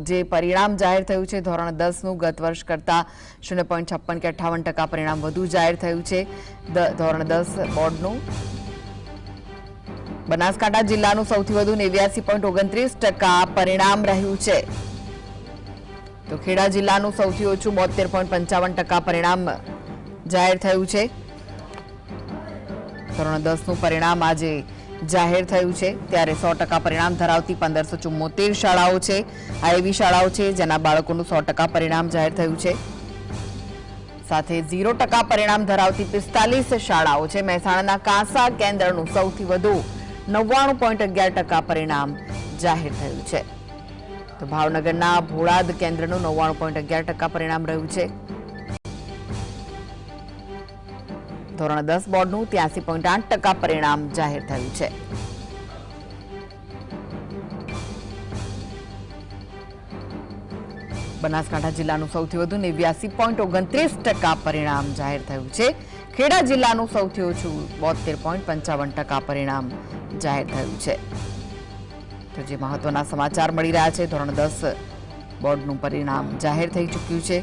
જે પરિણામ જાહેર થયું છે ધોરણ 10 નું ગત વર્ષ કરતા 0.56 કે 58% પરિણામ વધુ જાહેર થયું છે ધોરણ 10 બોર્ડનું બનાસકાંઠા જિલ્લાનું સૌથી વધુ 89.29% પરિણામ રહ્યું છે તો ખેડા જિલ્લાનું સૌથી ઓછું 72.55% પરિણામ જાહેર થયું છે ધોરણ 10 નું પરિણામ આજે જાહેર થયું છે ત્યારે 100% પરિણામ ધરાવતી 1574 શાળાઓ છે આ એવી શાળાઓ છે જેના બાળકોનું 100% પરિણામ જાહેર થયું છે સાથે 0% પરિણામ ધરાવતી 45 શાળાઓ છે મહેસાણાના કાંસા કેન્દ્રનું સૌથી વધુ 99.11% પરિણામ જાહેર થયું છે તો ભાવનગરના ભોળાદ કેન્દ્રનું 99.11% પરિણામ રહ્યું છે ધોરણ 10 બોર્ડનું 83.8% પરિણામ જાહેર થયું છે બનાસકાંઠા જિલ્લાનું સૌથી વધુ 89.29% પરિણામ જાહેર થયું છે ખેડા જિલ્લાનું સૌથી ઓછું 72.55% પરિણામ જાહેર થયું છે તો જે મહત્વના સમાચાર મળી રહ્યા છે ધોરણ 10 બોર્ડનું પરિણામ જાહેર થઈ ચૂક્યું છે